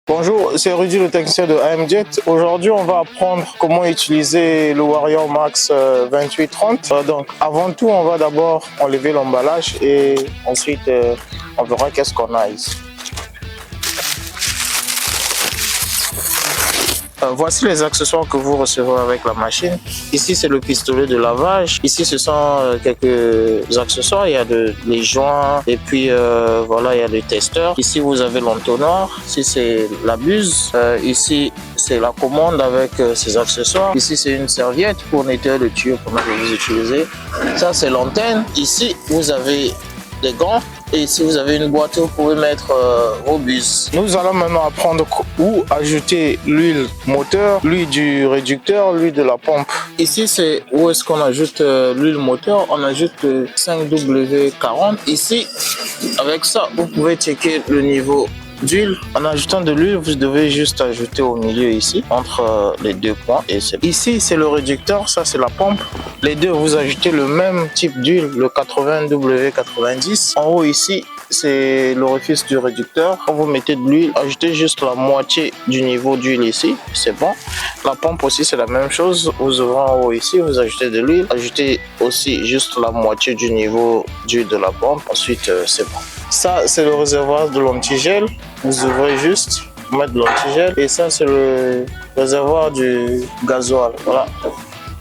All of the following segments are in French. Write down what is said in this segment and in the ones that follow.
Bonjour, c'est Rudy le technicien de AMJet. Aujourd'hui, on va apprendre comment utiliser le Warrior Max 2830. Donc, avant tout, on va d'abord enlever l'emballage et ensuite, on verra qu'est-ce qu'on a ici. Voici les accessoires que vous recevrez avec la machine. Ici, c'est le pistolet de lavage. Ici, ce sont quelques accessoires. Il y a les joints et puis voilà, il y a le testeur. Ici, vous avez l'entonnoir. Ici, c'est la buse. Ici, c'est la commande avec ses accessoires. Ici, c'est une serviette pour nettoyer le tuyau pendant que vous utilisez. Ça, c'est l'antenne. Ici, vous avez des gants. Et si vous avez une boîte, vous pouvez mettre vos buses. Nous allons maintenant apprendre où ajouter l'huile moteur, l'huile du réducteur, l'huile de la pompe. Ici, c'est où est-ce qu'on ajoute l'huile moteur. On ajoute le 5W40. Ici, avec ça, vous pouvez checker le niveau d'huile. En ajoutant de l'huile, vous devez juste ajouter au milieu ici, entre les deux points. Et ici, c'est le réducteur, ça c'est la pompe. Les deux, vous ajoutez le même type d'huile, le 80W90. En haut ici, c'est l'orifice du réducteur. Quand vous mettez de l'huile, ajoutez juste la moitié du niveau d'huile ici, c'est bon. La pompe aussi, c'est la même chose. Vous ouvrez en haut ici, vous ajoutez de l'huile. Ajoutez aussi juste la moitié du niveau d'huile de la pompe. Ensuite, c'est bon. Ça, c'est le réservoir de l'antigel. Vous ouvrez juste, vous mettez de l'antigel. Et ça, c'est le réservoir du gasoil. Voilà.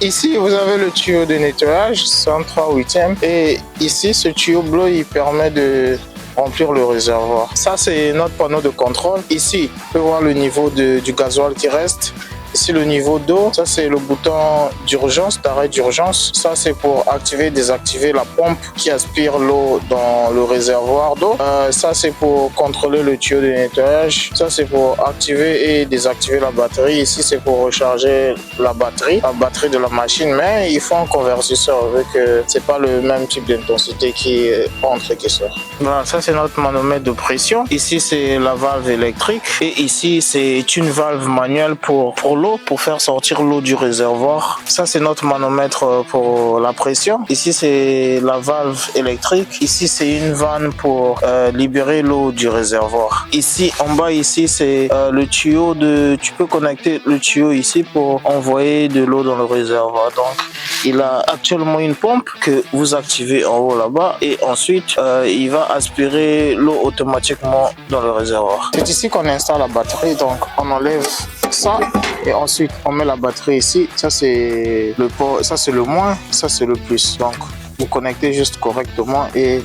Ici, vous avez le tuyau de nettoyage, 103/8. Et ici, ce tuyau bleu, il permet de remplir le réservoir. Ça, c'est notre panneau de contrôle. Ici, on peut voir le niveau du gasoil qui reste. Ici, le niveau d'eau, ça c'est le bouton d'urgence, d'arrêt d'urgence. Ça c'est pour activer, désactiver la pompe qui aspire l'eau dans le réservoir d'eau. Ça c'est pour contrôler le tuyau de nettoyage. Ça c'est pour activer et désactiver la batterie. Ici c'est pour recharger la batterie de la machine. Mais il faut un convertisseur vu que c'est pas le même type d'intensité qui entre et qui sort. Voilà, ça c'est notre manomètre de pression. Ici c'est la valve électrique et ici c'est une valve manuelle pour l'eau, pour faire sortir l'eau du réservoir. Ça c'est notre manomètre pour la pression. Ici c'est la valve électrique. Ici c'est une vanne pour libérer l'eau du réservoir. Ici en bas ici c'est le tuyau tu peux connecter le tuyau ici pour envoyer de l'eau dans le réservoir. Donc il a actuellement une pompe que vous activez en haut là-bas et ensuite il va aspirer l'eau automatiquement dans le réservoir. C'est ici qu'on installe la batterie. Donc on enlève ça et ensuite on met la batterie ici. Ça c'est le port, ça c'est le moins, ça c'est le plus. Donc vous connectez juste correctement et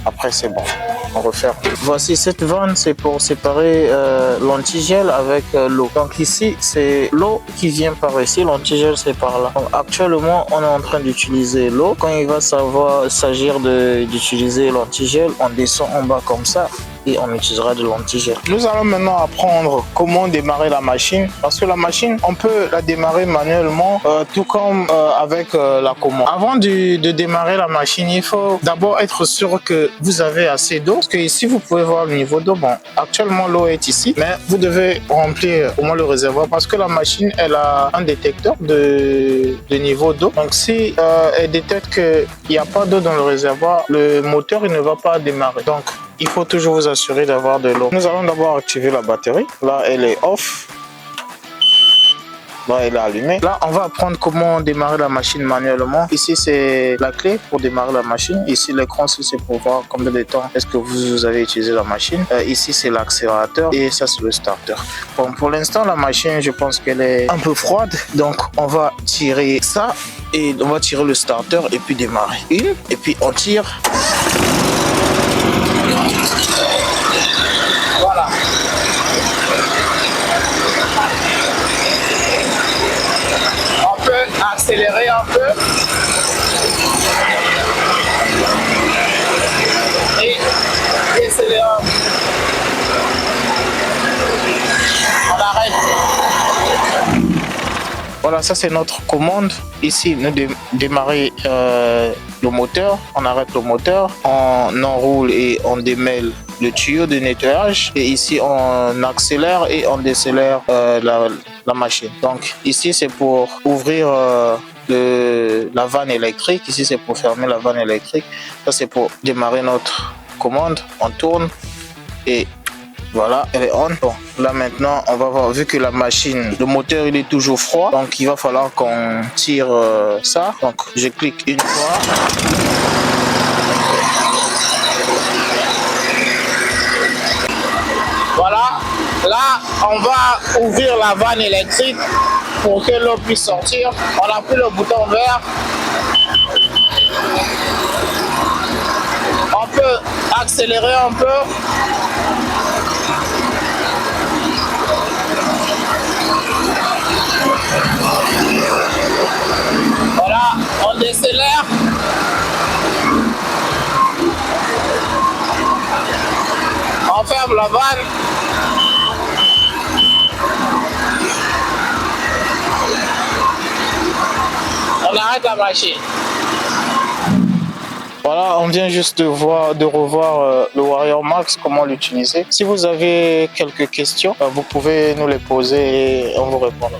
après c'est bon, on referme. Voici cette vanne, c'est pour séparer l'antigel avec l'eau. Donc ici c'est l'eau qui vient par ici, l'antigel c'est par là. Donc, actuellement on est en train d'utiliser l'eau. Quand il va s'agir d'utiliser l'antigel, on descend en bas comme ça et on utilisera de l'antigel. Nous allons maintenant apprendre comment démarrer la machine, parce que la machine on peut la démarrer manuellement tout comme avec la commande. Avant de démarrer la machine, il faut d'abord être sûr que vous avez assez d'eau, parce que ici vous pouvez voir le niveau d'eau. Bon, actuellement l'eau est ici, mais vous devez remplir au moins le réservoir parce que la machine elle a un détecteur de niveau d'eau. Donc si elle détecte qu'il n'y a pas d'eau dans le réservoir, le moteur il ne va pas démarrer. Donc il faut toujours vous assurer d'avoir de l'eau. Nous allons d'abord activer la batterie. Là, elle est off. Là, elle est allumée. Là, on va apprendre comment démarrer la machine manuellement. Ici, c'est la clé pour démarrer la machine. Ici, l'écran, c'est pour voir combien de temps est-ce que vous avez utilisé la machine. Ici, c'est l'accélérateur et ça, c'est le starter. Bon, pour l'instant, la machine, je pense qu'elle est un peu froide. Donc, on va tirer ça et on va tirer le starter et puis démarrer. Une, et puis on tire. Voilà. On peut accélérer un peu. Et accélérer un peu. On arrête. Voilà, ça c'est notre commande. Ici, nous démarrer le moteur. On arrête le moteur. On enroule et on démêle le tuyau de nettoyage. Et ici, on accélère et on décélère la machine. Donc ici, c'est pour ouvrir la vanne électrique. Ici, c'est pour fermer la vanne électrique. Ça, c'est pour démarrer notre commande. On tourne et Voilà, elle est on. Bon, là maintenant, on va voir, vu que la machine, le moteur il est toujours froid, donc il va falloir qu'on tire ça. Donc je clique une fois. Voilà, là on va ouvrir la vanne électrique pour que l'eau puisse sortir. On appuie le bouton vert. On peut accélérer un peu. Voilà, on décélère. On ferme la vanne. On arrête la machine. Voilà, on vient juste de revoir le Warrior Max, comment l'utiliser. Si vous avez quelques questions, vous pouvez nous les poser et on vous répondra.